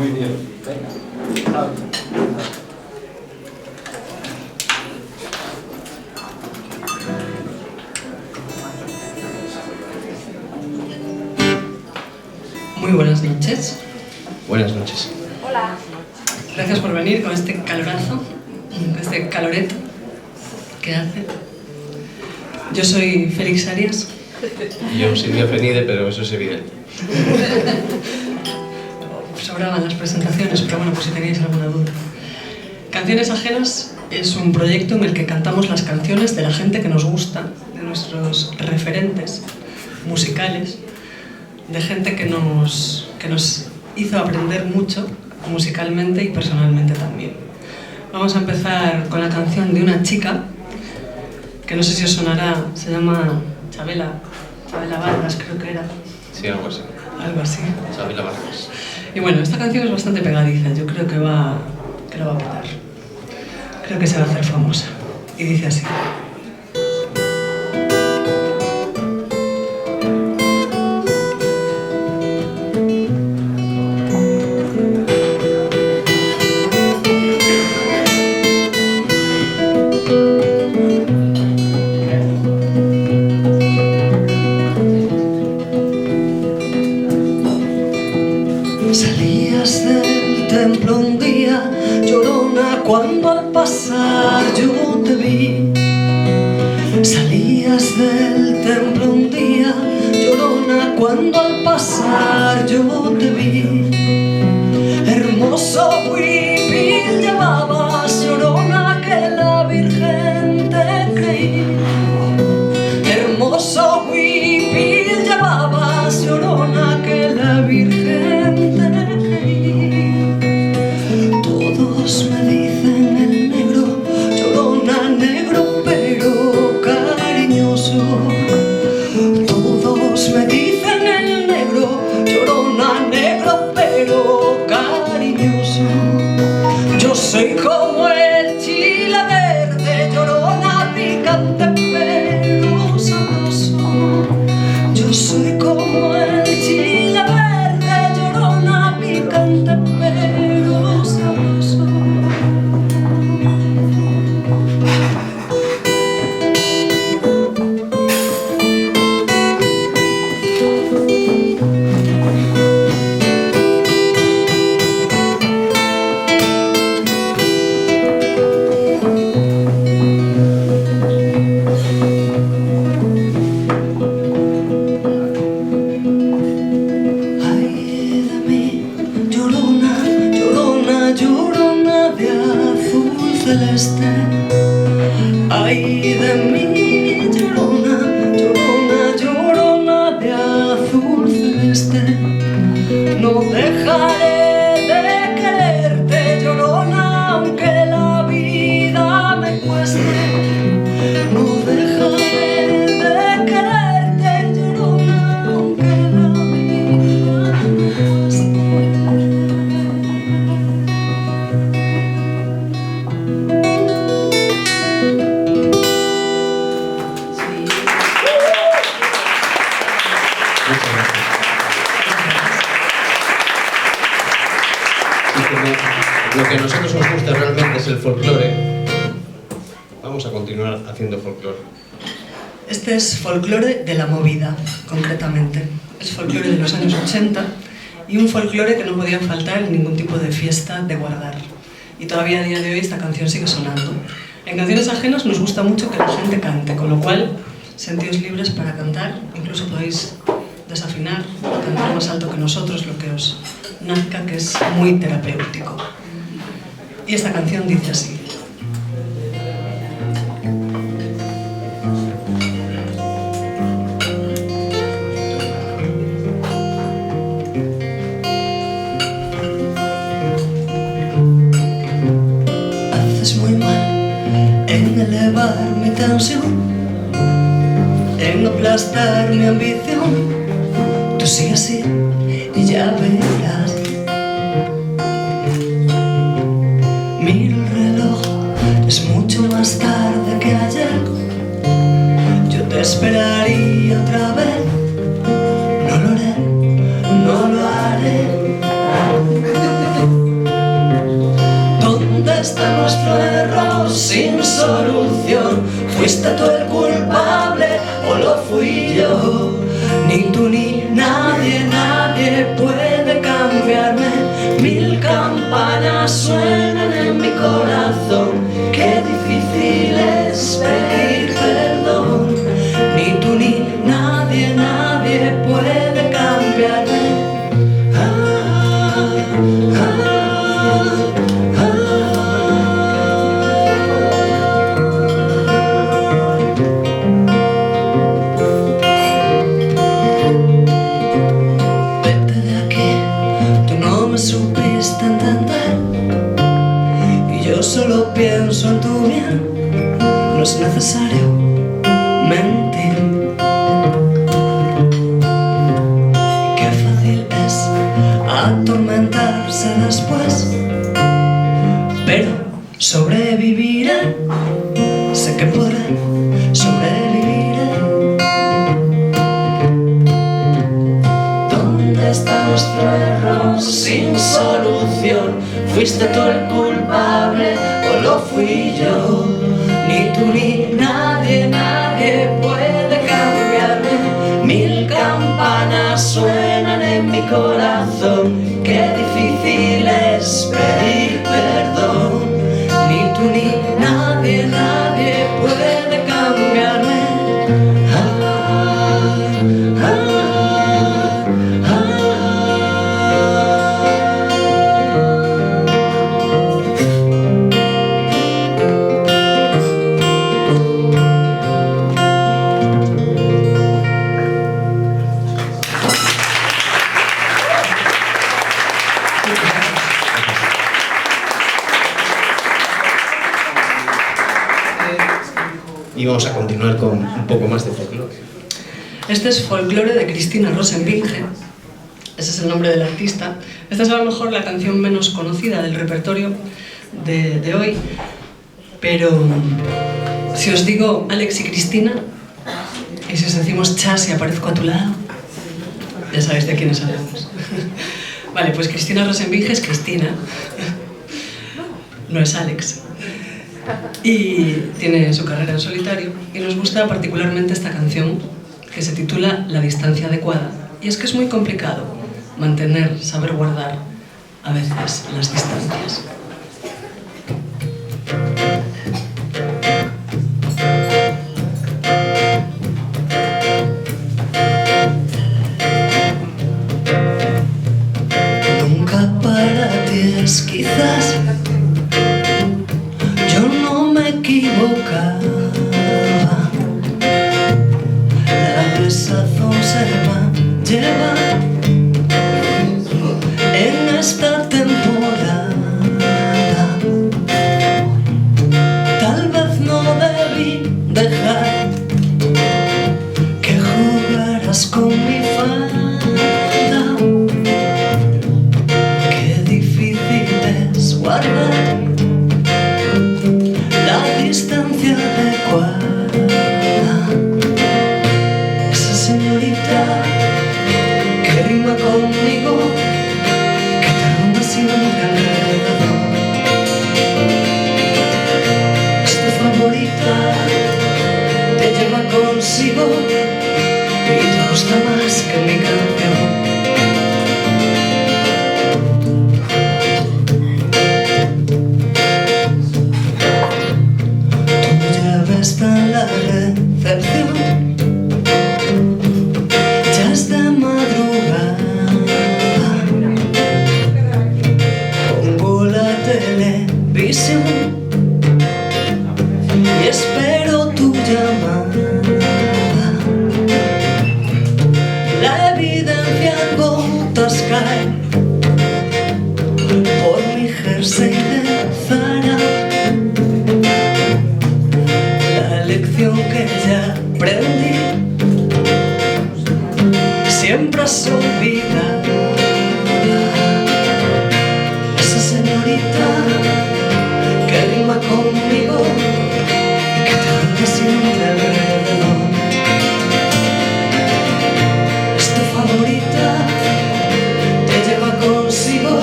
Muy bien. Venga. Muy buenas noches. Buenas noches. Hola. Gracias por venir con este calorazo, con este caloreto que hace. Yo soy Félix Arias. Y yo, Silvia Fenide, pero eso es evidente. Sobraban las presentaciones, pero bueno, por si teníais alguna duda. Canciones Ajenas es un proyecto en el que cantamos las canciones de la gente que nos gusta, de nuestros referentes musicales, de gente que nos hizo aprender mucho musicalmente y personalmente también. Vamos a empezar con la canción de una chica que no sé si os sonará, se llama Chabela Vargas, creo que era. Sí, algo así. Algo así. Chabela Vargas. Y bueno, esta canción es bastante pegadiza, yo creo que lo va a petar. Creo que se va a hacer famosa. Y dice así. Salías del templo un día, llorona, cuando al pasar yo te vi. Salías del templo un día, llorona, cuando al pasar yo te vi. Hermoso huipil llevabas, llorona, que la Virgen te creí. Hermoso huipil llevabas, llorona, que la Virgen te creí. Todos me dicen el negro, llorona, negro pero cariñoso. Todos me dicen el negro, llorona, negro pero cariñoso. Yo soy como el chile verde, llorona, picante pero sabroso. Yo soy como el chile verde, llorona, picante pero sabroso. Ay de mí, llorona, llorona, llorona de azul celeste. Ay de mí, llorona, llorona, llorona de azul celeste. No dejaré de quererte, llorona, aunque la vida me cueste. No dejaré de quererte, llorona, aunque la vida me cueste. Muchas gracias. Y como lo que a nosotros nos gusta realmente es el folclore, vamos a continuar haciendo folclore. Este es folclore de la movida, concretamente. Es folclore de los años 80 y un folclore que no podía faltar en ningún tipo de fiesta de guardar. Y todavía a día de hoy esta canción sigue sonando. En Canciones Ajenas nos gusta mucho que la gente cante, con lo cual sentíos libres para cantar, incluso podéis desafinar, cantar más alto que nosotros, lo que os nazca, que es muy terapéutico. Y esta canción dice así. Haces muy mal en elevar mi tensión, en aplastar mi ambición. Tú sigue así y ya verás. Mira el reloj, es mucho más tarde que ayer. Yo te esperaría otra vez. No lo haré, no lo haré. está nuestro error sin solución? ¿Fuiste tú el culpable o lo fui yo? Ni tú ni nadie, nadie puede cambiarme. Mil campanas suenan en mi corazón. Qué difícil es pedir perdón. Ni tú ni nadie, nadie puede cambiarme. Vete de aquí, tú no me supiste entender y yo solo pienso en tu bien. No es necesario mentir. Qué fácil es atormentarse después, pero sobreviviré. Sé que podré, sobreviviré. ¿Dónde está nuestro error sin solución? ¿Fuiste tú el culpable o lo fui yo? Ni tú ni nadie, nadie puede cambiarme. Mil campanas suenan en mi corazón. Qué difícil es pedir perdón. Ni tú ni nadie, nadie puede cambiarme. Y vamos a continuar con un poco más de folclore. Este es Folklore de Cristina Rosenvinge. Ese es el nombre del artista. Esta es a lo mejor la canción menos conocida del repertorio de hoy. Pero si os digo Alex y Cristina, y si os decimos Chas y aparezco a tu lado, ya sabéis de quiénes hablamos. Vale, pues Cristina Rosenvinge es Cristina, no es Alex. Y tiene su carrera en solitario y nos gusta particularmente esta canción que se titula La distancia adecuada. Y es que es muy complicado mantener, saber guardar a veces las distancias. Nunca para ti es quizás. Yo no me equivocaba. La desazón se va a llevar en esta temporada. Tal vez no debí dejar que jugaras con mi falda. Qué difícil es guardar la distancia adecuada. Esa señorita que rima conmigo, que te ronda siempre alrededor. Es tu favorita, te lleva consigo y te gusta más que mi canción. Está en la recepción, ya es de madrugada. Pongo la televisión y espero tu llamada. La evidencia en gotas cae por mi jersey de Zara. Que ya aprendí siempre se olvida. Esa señorita que rima conmigo y que te ronda siempre alrededor. Es tu favorita, te lleva consigo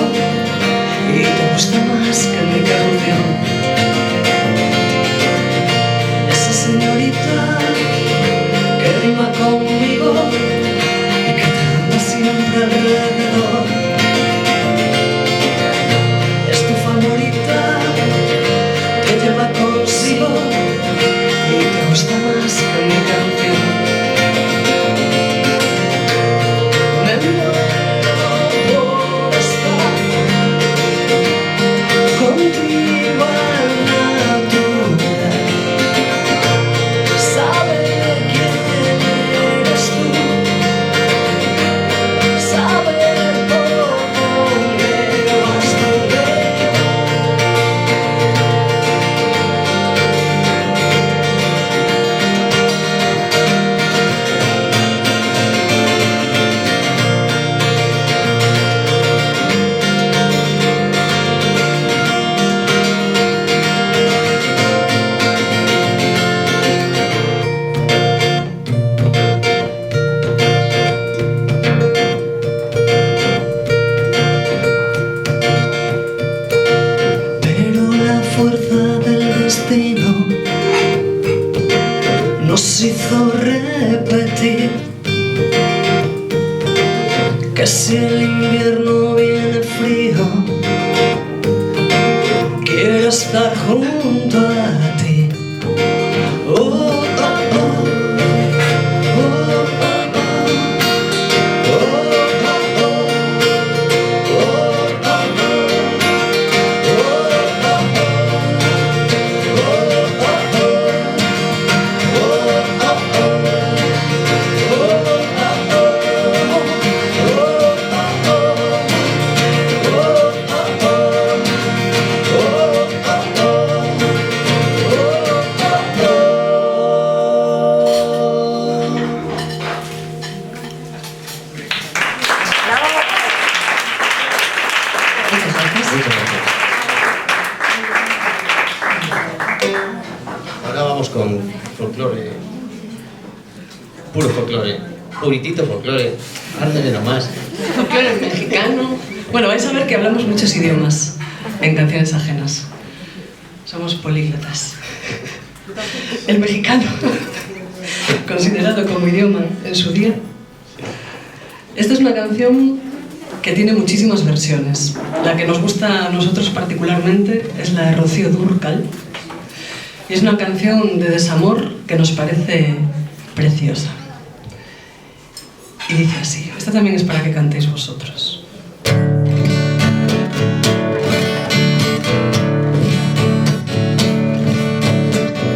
y te gusta más que mi canción. si el invierno viene frío, quiero estar junto a ti. Oh, oh, oh. Ahora vamos con folclore, puro folclore, puritito folclore, árdele nomás. Folclore mexicano. Bueno, vais a ver que hablamos muchos idiomas en canciones ajenas. Somos políglotas. El mexicano, considerado como idioma en su día. Esta es una canción que tiene muchísimas versiones. La que nos gusta a nosotros particularmente es la de Rocío Dúrcal. Y es una canción de desamor que nos parece preciosa. Y dice así, esta también es para que cantéis vosotros.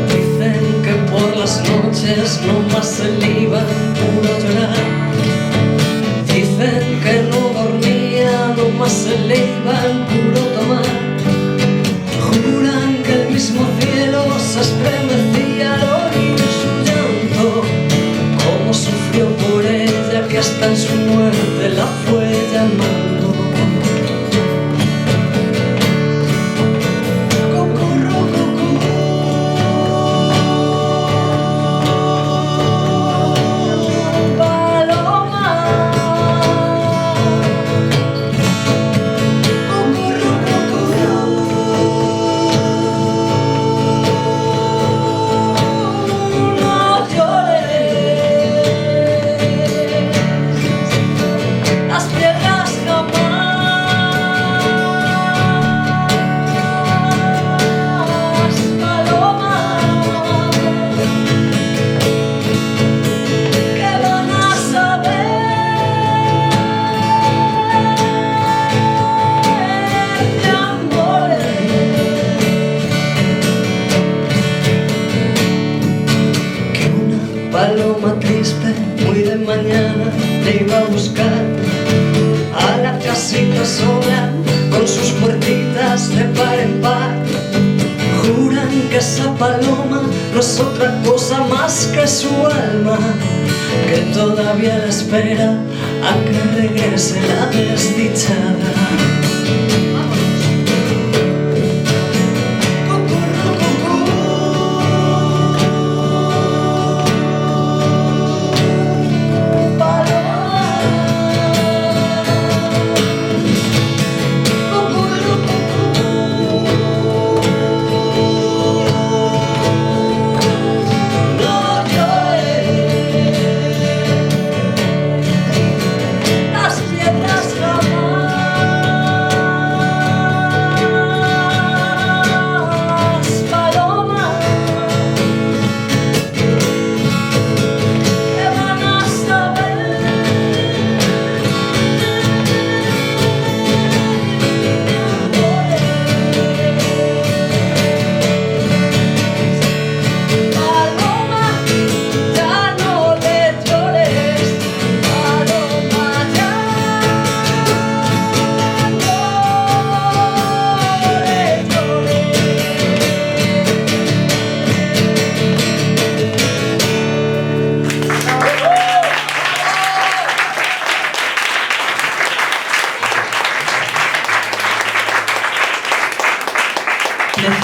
Dicen que por las noches no más se liban puro llorar. Dicen que no dormía, no más se liban puro tomar. Juran que el mismo cielo se estremecía al oír su llanto, como sufrió por ella que hasta en su muerte la fue llamando. Paloma triste, muy de mañana, le iba a buscar a la casita sola, con sus puertitas de par en par. Juran que esa paloma no es otra cosa más que su alma, que todavía la espera a que regrese la desdichada.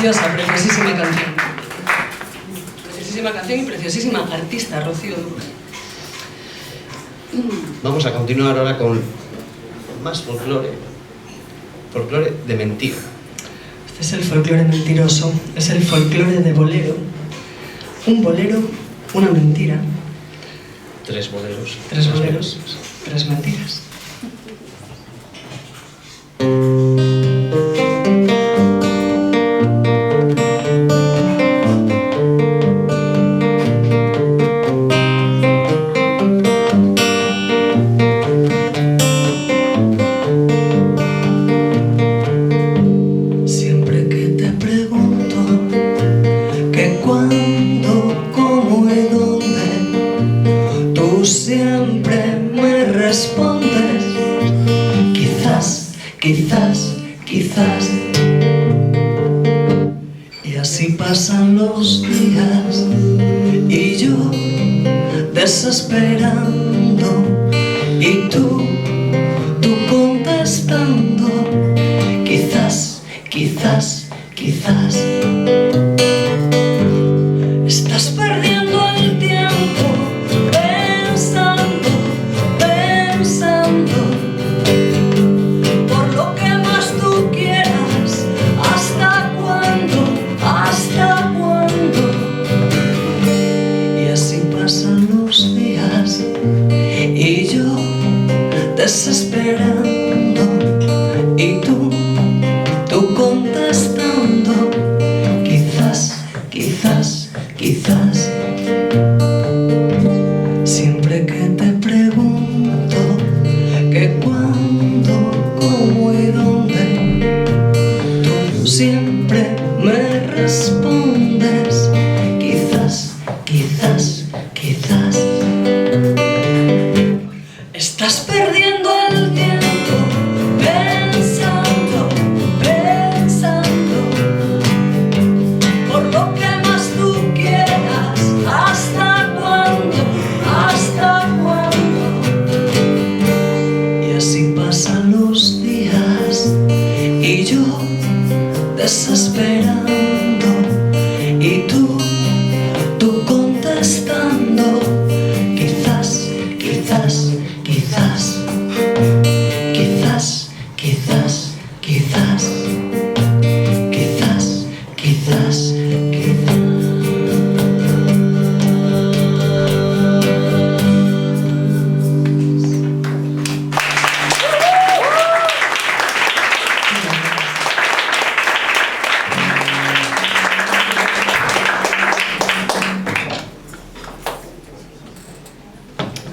Preciosa, preciosísima canción. Preciosísima canción y preciosísima artista, Rocío Dúrcal. Vamos a continuar ahora con más folclore, folclore de mentira. Este es el folclore mentiroso, es el folclore de bolero. Un bolero, una mentira. Tres boleros. Tres boleros, tres mentiras. Quizás. Y así pasan los días y yo desesperando y tú contestando. Quizás estás perdiendo el tiempo pensando por lo que más tú quieras. ¿Hasta cuándo? Y así pasan los días y yo desesperando y tú contestando. Quizás. Siempre que te pregunto que cuándo, cómo y dónde, tú siempre me respondes. Quizás. Estás perdiendo el tiempo pensando por lo que más tú quieras. ¿Hasta cuándo? Y así pasan los días y yo desesperando y tú contestando. Quizás.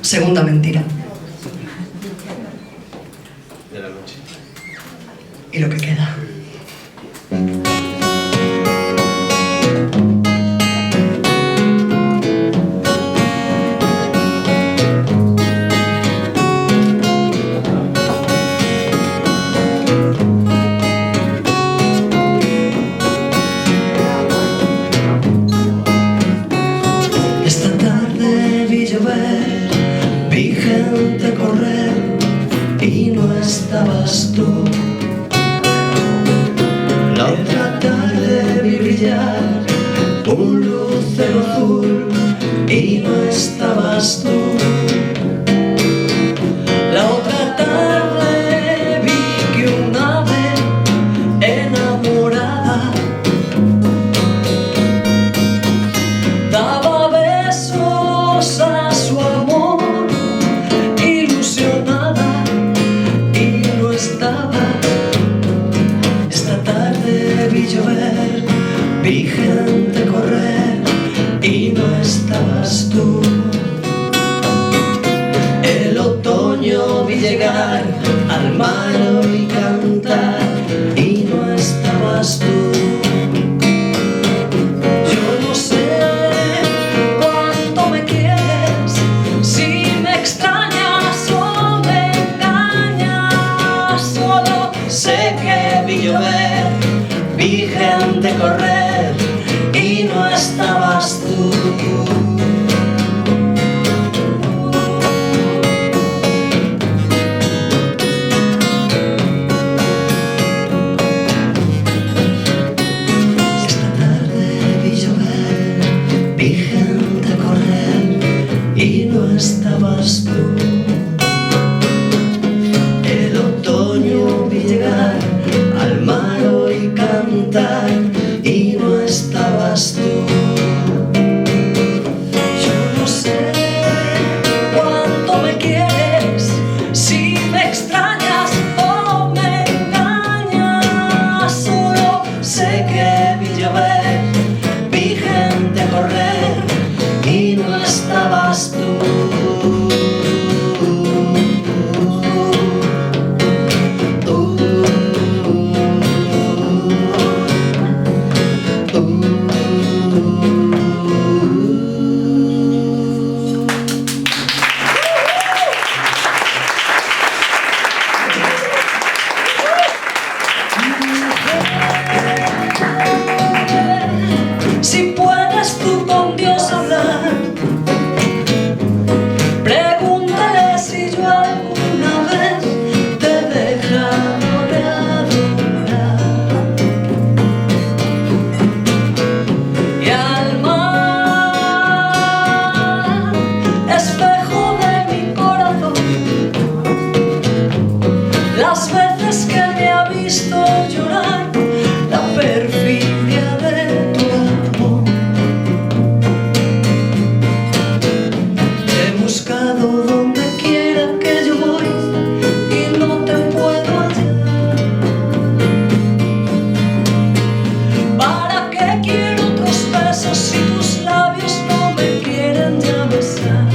Segunda mentira. De la noche. Y lo que queda. Esta tarde vi llover, vi gente correr y no estabas tú. La otra tarde vi brillar un lucero azul y no estabas tú. La otra tarde vi que un ave enamorada daba besos a su amor, ilusionada, y no estaba. Esta tarde vi llover, vi gente correr y no estabas tú. El otoño vi llegar al mar y cantar y no estabas tú. Yo no sé cuánto me quieres, si me extrañas o me engañas. Solo sé que vi llover, vi gente correr y no estabas tú. Esta tarde vi llover, vi gente correr y no estabas tú. El otoño vi llegar al mar y cantar y las veces que me ha visto llorar, la perfidia de tu amor. Te he buscado donde quiera que yo voy y no te puedo hallar. ¿Para qué quiero otros besos si tus labios no me quieren ya besar?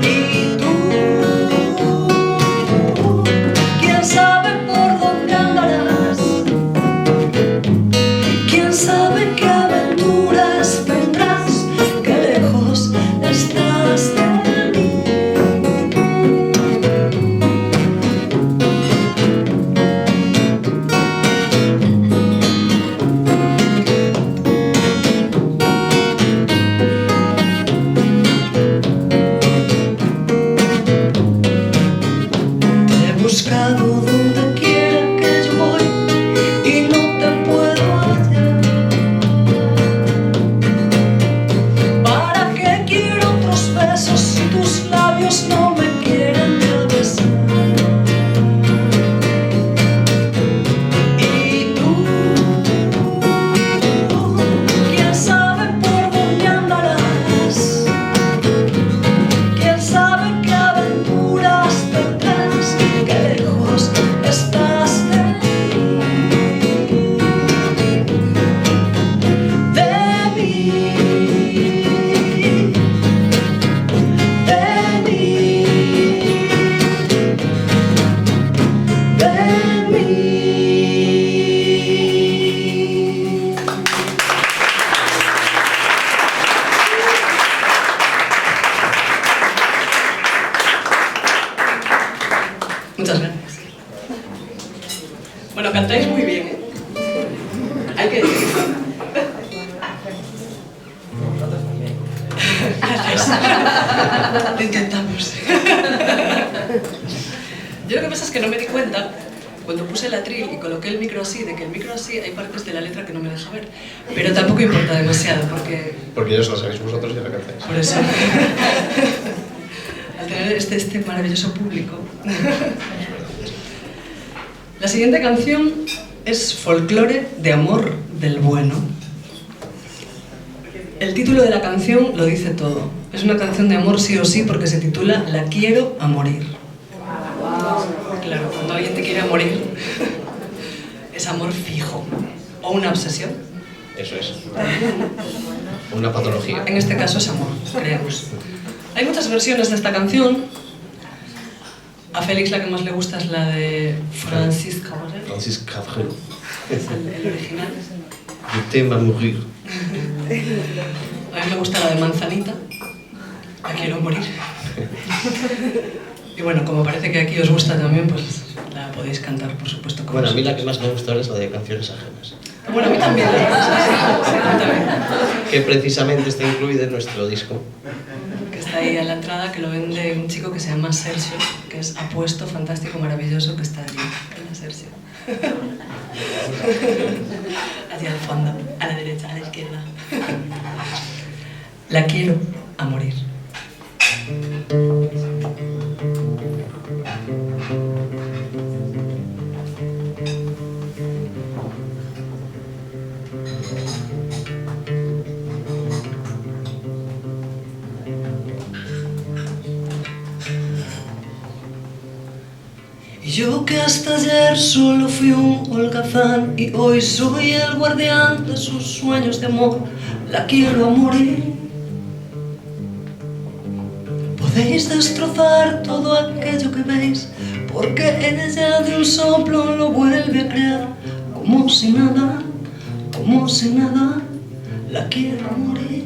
Y tú, quién sabe por dónde andarás, quién sabe qué aventuras tendrás, qué lejos estás de mí. Te he buscado donde quiera que yo voy y no te puedo hallar. ¿Para qué quiero otros besos si tus labios no me quieren ya besar? Y tú, quién sabe por dónde andarás, quién sabe qué aventuras tendrás, qué lejos estás de mí. De mí, de mí, de mí. Muchas gracias. Bueno, cantáis muy bien, ¿eh? Hay que decirlo. Gracias. Lo intentamos. Yo lo que pasa es que no me di cuenta cuando puse el atril y coloqué el micro así, de que el micro así hay partes de la letra que no me deja ver. Pero tampoco importa demasiado porque... Porque ya os lo sabéis vosotros y ya la cantáis. Por eso... Al tener este maravilloso público... La siguiente canción es Folclore de amor del bueno. El título de la canción lo dice todo. Es una canción de amor sí o sí porque se titula La quiero a morir. Claro, cuando alguien te quiere a morir es amor fijo o una obsesión. Eso es. Una patología. En este caso es amor, creemos. Hay muchas versiones de esta canción. A Félix la que más le gusta es la de Francis Cabrel. Francis Cabrel. Es el original. Je t'aime à mourir. A mí me gusta la de Manzanita. La quiero morir. Y bueno, como parece que aquí os gusta también, pues la podéis cantar, por supuesto. Como Bueno, a mí la vosotros. que más me gusta ahora es la de canciones ajenas. Bueno, a mí también. Sí, a mí también. Que precisamente está incluida en nuestro disco. Que está ahí a la entrada, que lo vende un chico que se llama Sergio, que es apuesto, fantástico, maravilloso, que está allí, en la Sergio. Allí al fondo, a la derecha, a la izquierda. La quiero a morir. Y yo que hasta ayer solo fui un holgazán y hoy soy el guardián de sus sueños de amor, la quiero a morir. Podéis destrozar todo aquello que veis, porque ella de un soplo lo vuelve a crear, como si nada, la quiero a morir.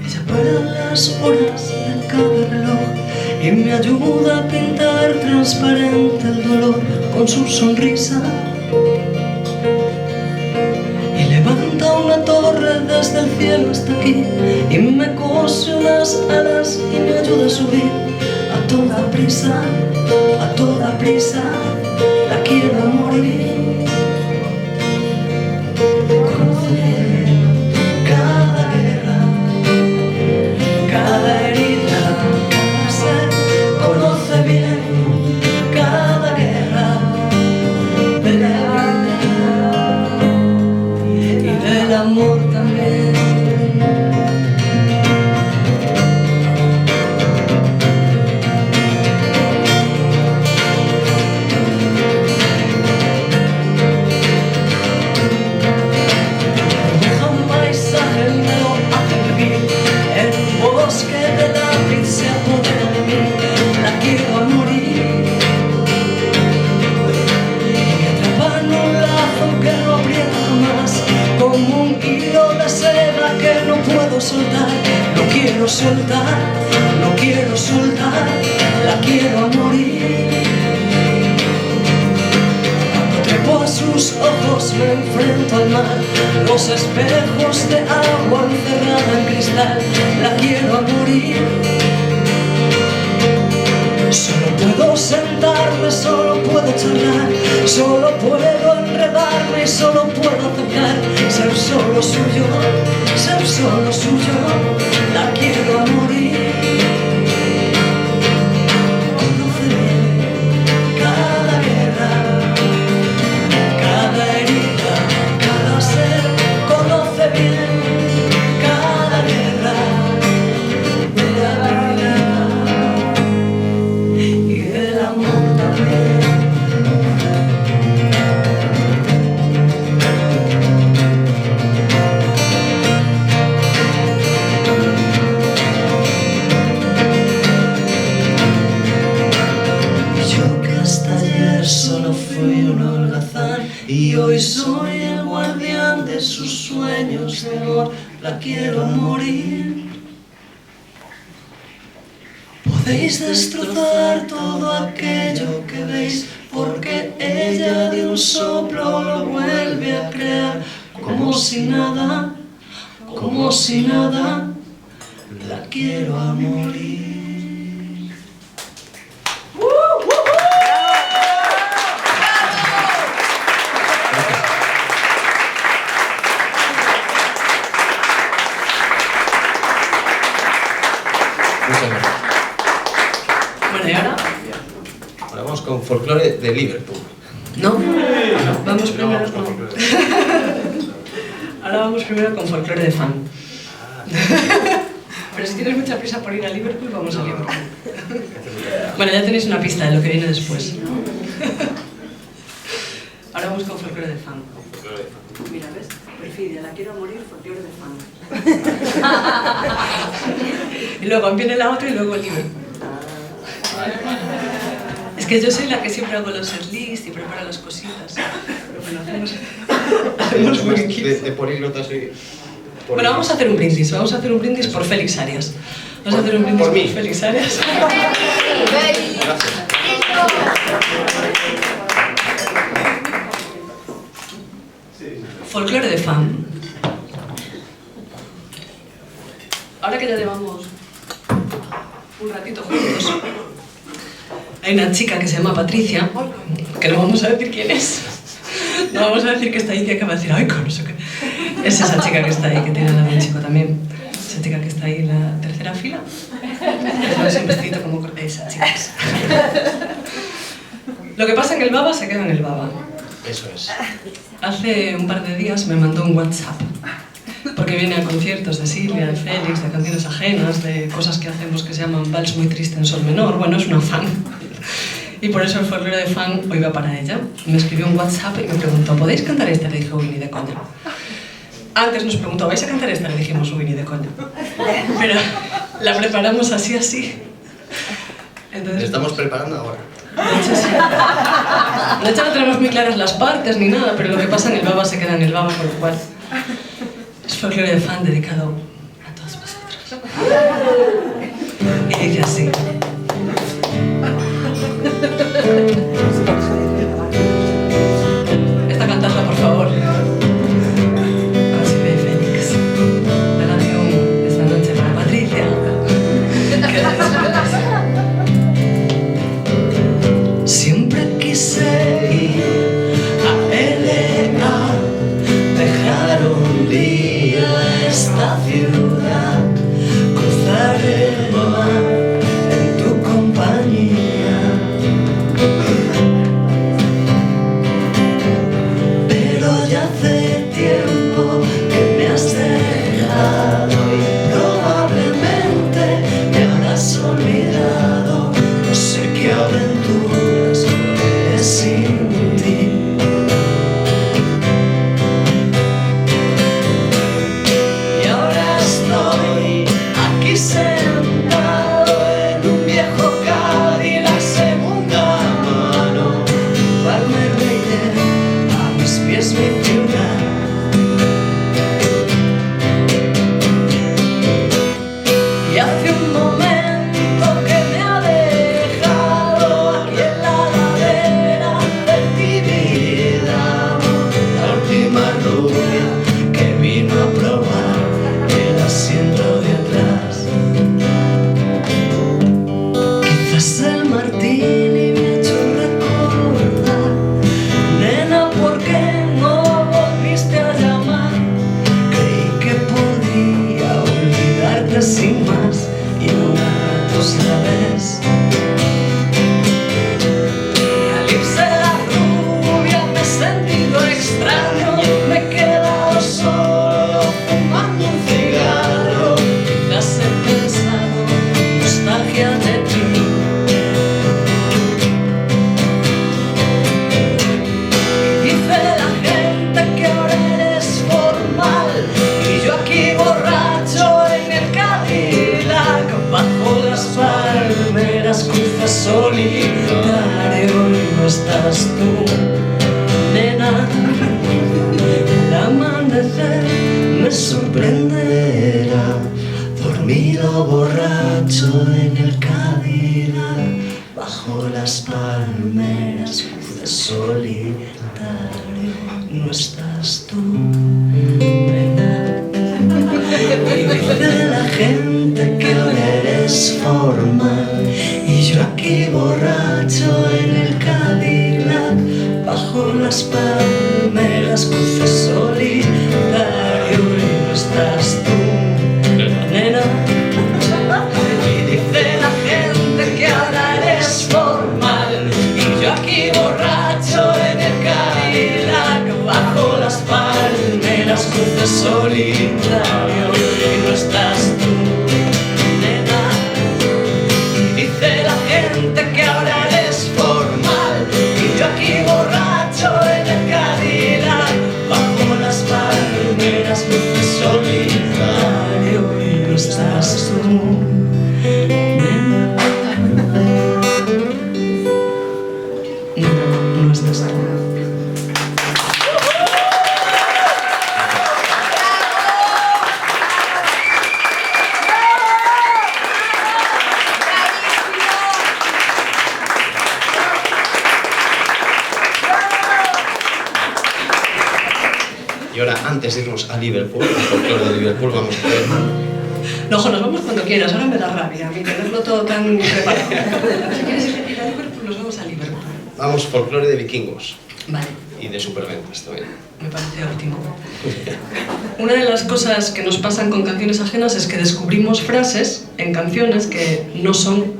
Ella para las horas de cada reloj y me ayuda a pintar transparente el dolor con su sonrisa. Y levanta una torre desde el cielo hasta aquí y me cose unas alas y me ayuda a subir a toda prisa, la quiero a morir. Conocer cada guerra, cada herida, la prisa se apodera de mí, la quiero a morir. Y me atrapa en un lazo que no aprieta jamás, como un hilo de seda que no puedo soltar. No quiero soltar, no quiero soltar, la quiero a morir. Cuando trepo a sus ojos me enfrento al mar, los espejos de agua encerrada en cristal, la quiero a morir. Solo puedo sentarme, solo puedo charlar, solo puedo enredarme y solo puedo aceptar ser solo suyo, ser solo suyo, la quiero a morir. Conoce bien cada guerra, cada herida, cada ser, conoce bien cada guerra de la vida y del amor también. Yo que hasta ayer solo fui un holgazán y hoy soy el guardián de sus sueños de amor, la quiero a morir. Podéis destrozar todo aquello que veis, porque ella de un soplo lo vuelve a crear, como si nada, como si nada, la quiero a morir. Muchas gracias. Bueno, ¿y ahora? Ahora vamos con folclore de Liverpool. ¿No? Vamos primero vamos con con... folclore de Ahora vamos primero con folclore de fan. Pero si tienes mucha prisa por ir a Liverpool, vamos a Liverpool. Bueno, ya tenéis una pista de lo que viene después. Ahora vamos con folclore de fan. Mira, ¿ves? Perfidia, la quiero a morir, folclore de fan. Y luego viene la otra y luego el Liverpool. Es que yo soy la que siempre hago los setlists y preparo las cositas. Pero bueno, hacemos muy bien. De políglotas y... Bueno, vamos a hacer un brindis. Vamos a hacer un brindis por Félix Arias. Vamos a hacer un brindis por mí. por Félix Arias. Gracias. Folclore de fan. Ahora que ya llevamos un ratito juntos, hay una chica que se llama Patricia, que no vamos a decir quién es. No vamos a decir que está ahí, que va a decir, ay, no sé qué. Es esa chica que está ahí, que tiene al lado un chico también. Esa chica que está ahí en la tercera fila. Es un vestido como corte esa, chicas. Lo que pasa en el baba se queda en el baba. Eso es. Hace un par de días me mandó un WhatsApp, porque viene a conciertos de Silvia, de Félix, de canciones ajenas, de cosas que hacemos que se llaman Vals muy triste en sol menor. Bueno, es una fan. Y por eso el folclore de fan hoy va para ella. Me escribió un WhatsApp y me preguntó, ¿podéis cantar esta? Le dije, uy, ni de coña. Antes nos preguntó, ¿vais a cantar esta? Le dijimos, uy, ni de coña. Pero la preparamos así, así. Entonces, Estamos preparando ahora. de hecho, sí. De hecho, no tenemos muy claras las partes ni nada, pero lo que pasa en el baba se queda en el baba, con lo cual es folclore de fan dedicado a todos vosotros. Y dice así. Esta cantadla, por favor. A ver si ve Félix. La canción esta noche para Patricia. Que la disfrutes. Siempre quise ir a L.A., dejar un día esta ciudad, cruzar el mar, otra vez. Y al irse la rubia me he sentido extraño, me he quedado solo fumando un cigarro. Quizás he pensado nostalgia de ti. Y dice la gente que ahora eres formal, y yo aquí borracho en el Cadillac, bajo las palmeras cruce solitario, y no estás tú, nena. El amanecer me sorprenderá, dormido borracho en el Cadillac, bajo las palmeras cruce solitario, no estás tú, nena. Y dice la gente que ahora eres formal, y yo aquí borracho en el Cadillac, bajo las palmeras cruce solitario, y no estás tú, nena. Y dice la gente que ahora eres formal, y yo aquí borracho en el Cadillac, bajo las palmeras cruce solitario, y no estás tú, nena. Y dice la gente que ahora eres formal, y yo aquí borracho en el Cadillac, bajo las palmeras cruce solitario, y no estás tú, nena. No, no estás tú. Y ahora, antes de irnos a Liverpool, el folclore de Liverpool, vamos a ver. No, Jo, nos vamos cuando quieras, ahora me da rabia a mí tenerlo todo tan preparado. Si quieres ir a Liverpool, nos vamos a Liverpool. Vamos, folclore de vikingos Vale, y de superventas también. me parece óptimo. Una de las cosas que nos pasan con canciones ajenas es que descubrimos frases en canciones que no son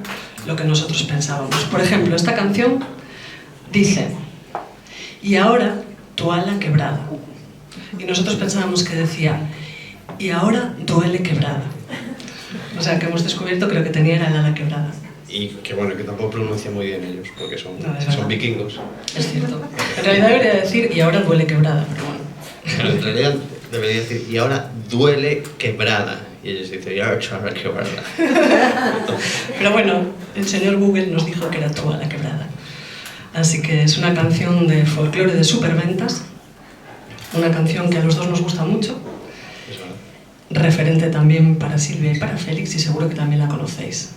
lo que nosotros pensábamos. Por ejemplo, esta canción dice: y ahora tu ala quebrada. Y nosotros pensábamos que decía: y ahora duele quebrada. O sea, que hemos descubierto que lo que tenía era el ala quebrada. Y que bueno, que tampoco pronuncia muy bien ellos, porque son, No, es verdad. son vikingos. Es cierto. En realidad debería decir: y ahora duele quebrada, pero bueno. Pero en realidad debería decir: y ahora duele quebrada. Y ellos dicen: y ahora quebrada. Pero bueno, el señor Google nos dijo que era tu ala quebrada. Así que es una canción de folclore de superventas, una canción que a los dos nos gusta mucho, Es verdad. referente también para Silvia y para Félix, y seguro que también la conocéis.